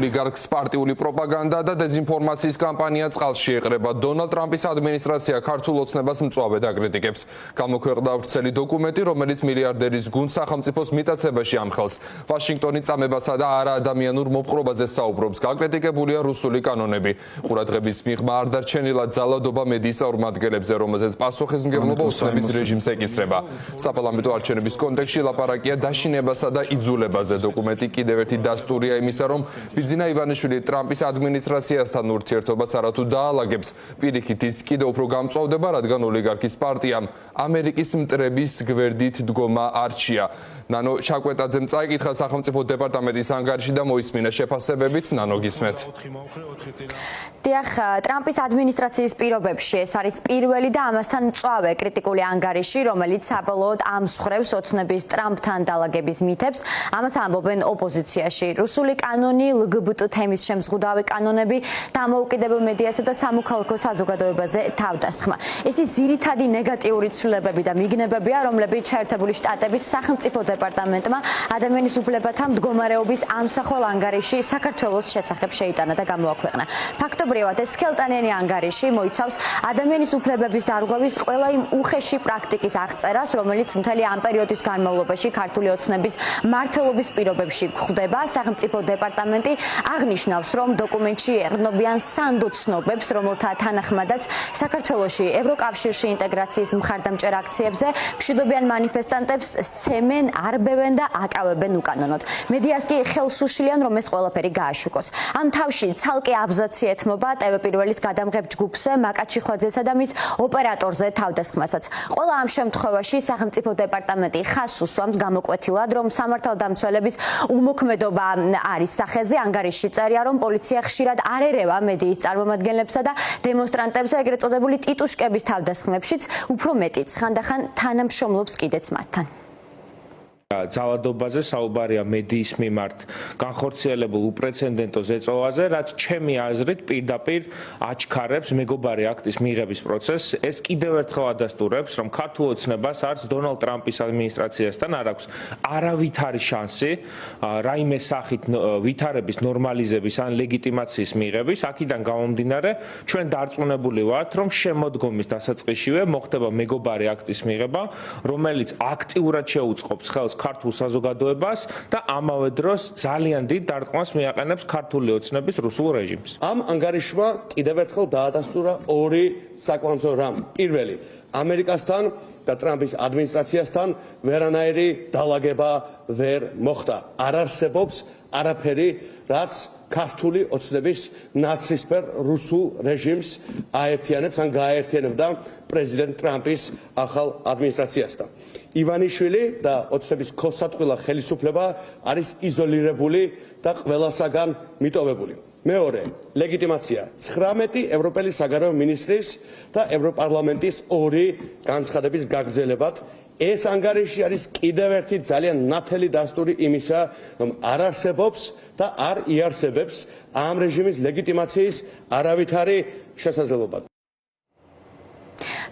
ოლიგარქს პარტიული პროპაგანდა და დეზინფორმაციის კამპანია წყალში ეყრება. დონალდ ტრამპის ადმინისტრაცია ქართულ ოცნებას მწვავედ აკრიტიკებს. გამოქვეყნდა ვრცელი დოკუმენტი, რომელიც მილიარდერის გუნდ სახელმწიფოს მიტაცებაში ამხელს. ვაშინგტონი წამებასა და არაადამიანურ მოპყრობაზე საუბრობს. გაკრიტიკებულია რუსული კანონები. ყურადღების მიღმა არ დარჩენილა ძალადობა მედიის წარმომადგენლებზე, რომელზეც პასუხისმგებლობა ოცნების რეჟიმს ეკისრება. საპარლამენტო არჩევნების კონტექსტში ლაპარაკია დაშინებასა და იძულებაზე. დოკუმენტი კიდევ ერთი დასტურია იმისა, რომ ბიძინა ივანიშვილი ტრამპის ადმინისტრაციასთან ურთიერთობას არათუ დაალაგებს. პირიქით ის კიდევ უფრო გამწვავდება, რადგან ოლიგარქის პარტიამ ამერიკის მტრების გვერდით დგომა არჩია. ნანო ჩაკვეტაძემ წაიკითხა სახელმწიფო დეპარტამენტის ანგარიში და მოისმინა შეფასებებით. ნანო გისმენთ. დიახ, ტრამპის ადმინისტრაციის პირობებში ეს არის პირველი და ამასთან მწვავე კრიტიკული ანგარიში, რომელიც საბოლოოდ ამსხვრევს ოცნების ტრამპთან დალაგების მითებს. ამას ამბობენ ოპოზიციაში. რუსული კანონი, LGBT თემის შემზღუდავი კანონები, დამოუკიდებელ მედიასა და სამოქალაქო საზოგადოებაზე თავდასხმა. ეს ძირითადი ნეგატიური ცვლილებები და მიგნებებია, რომლებიც შეერთებული შტატების სახელმწიფო დეპარტამენტმა ადამიანის უფლებათა მდგომარეობის ამსახველ ანგარიში საქართველოს შესახებ შეიტანა და გამოაქვეყნა. ფაქტობრივად ეს სქელტანიანი ანგარიში მოიცავს ადამიანის უფლებების დარღვევის ყველა იმ უხეში პრაქტიკის აღწერას, რომელიც მთელი ამ პერიოდის განმავლობაში ქართული ოცნების მმართველობის პირობებში გვხვდება. სახელმწიფო დეპარტამენტი აღნიშნავს, რომ დოკუმენტში ეყრდნობიან სანდო ცნობებს, რომელთა თანახმადაც საქართველოში ევროკავშირში ინტეგრაციის მხარდამჭერ აქციებზე მშვიდობიან მანიფესტანტებს სცემენ, არბევენ და აკავებენ უკანონოდ. მედიას კი ხელს უშლიან, რომ ეს ყველაფერი გააშუქოს. ამ თავში ცალკე აბზაცი ეთმობა ტევ-პირველის გადამღებ ჯგუფზე, მაკაჩიხლაძესა და მის ოპერატორზე თავდასხმასაც. ყველა ამ შემთხვევაში სახელმწიფო დეპარტამენტი ხაზს უსვამს გამოკვეთილად, რომ სამართალდამცველების უმოქმედობა არის სახეზე. ანგარიში წერია, რომ პოლიცია ხშირად არ ერევა მედიის წარმომადგენლებსა და დემონსტრანტებს ეგრეთ წოდებული ტიტუშკების თავდასხმებშიც, უფრო მეტიც ხანდახან თანამშრომლობს კიდეც მათთან. ძალადობაზე საუბარია მედიის მიმართ განხორციელებულ უპრეცედენტო ზეწოლაზე, რაც ჩემი აზრით პირდაპირ აჩქარებს მეგობარი აქტის მიღების პროცესს. ეს კიდევ ერთხელ ადასტურებს, რომ ქართულ ოცნებას არც დონალდ ტრამპის ადმინისტრაციასთან არ აქვს არავითარი შანსი რაიმე სახით ვითარების ნორმალიზების ან ლეგიტიმაციის მიღების. აქედან გამომდინარე, ჩვენ დარწმუნებული ვართ, რომ შემოდგომის დასაწყისშივე მოხდება მეგობარი აქტის მიღება, რომელიც აქტიურად შეუწყობს ხელს ქართულ საზოგადოებას და ამავე დროს ძალიან დიდ დარტყმას მიაყენებს ქართული ოცნების რუსულ რეჟიმს. ამ ანგარიშმა კიდევ ერთხელ დაადასტურა ორი საკმაო რამ. პირველი, ამერიკასთან და ტრამპის ადმინისტრაციასთან ვერანაირი დალაგება ვერ მოხდა. არ არსებობს არაფერი, რაც ქართული ოცნების ნაცრისფერ რუსულ რეჟიმს აერთიანებს ან გააერთიანებდა პრეზიდენტ ტრამპის ახალ ადმინისტრაციასთან. ივანიშვილი და ოცნების ქოსატყვილა ხელისუფლება არის იზოლირებული და ყველასაგან მიტოვებული. მეორე, ლეგიტიმაცია 19 ევროპელი საგარეო მინისტრის და ევროპარლამენტის 2 განცხადების გაგრძელებად. ეს ანგარიში არის კიდევ ერთი ძალიან ნათელი დასტური იმისა, რომ არ არსებობს და არ იარსებებს ამ რეჟიმის ლეგიტიმაციის არავითარი შესაძლებლობა.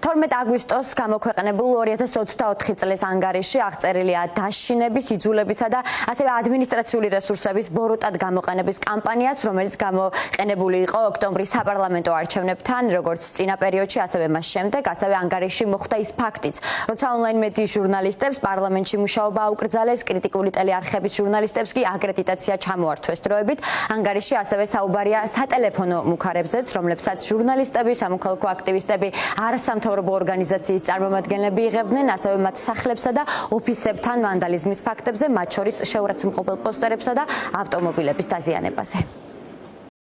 12 აგვისტოს გამოქვეყნებულ 2024 წლის ანგარიში აღწერილია დაშინების, იძულებისა და ასევე ადმინისტრაციული რესურსების ბოროტად გამოყენების კამპანიაც, რომელიც გამოყენებული იყო ოქტომბრის საპარლამენტო არჩევნებთან, როგორც წინა პერიოდში, ასევე მას შემდეგ. ასევე ანგარიში მოხვდა ის ფაქტიც, როცა ონლაინ მედიის ჟურნალისტებს პარლამენტში მუშაობა აუკრძალეს, კრიტიკული ტელეარხების ჟურნალისტებს კი აკრედიტაცია ჩამოართვეს დროებით. ანგარიში ასევე საუბარია სატელეფონო მუხარებზეც, რომლებსაც ჟურნალისტები, სამოქალაქო აქტივისტები, არასამთავრობო ორგანიზაციის წარმომადგენლები იღებდნენ, ასევე მათ სახლებსა და ოფისებთან ვანდალიზმის ფაქტებზე, მათ შორის შეურაცხმყოფელ პოსტერებსა და ავტომობილების დაზიანებაზე.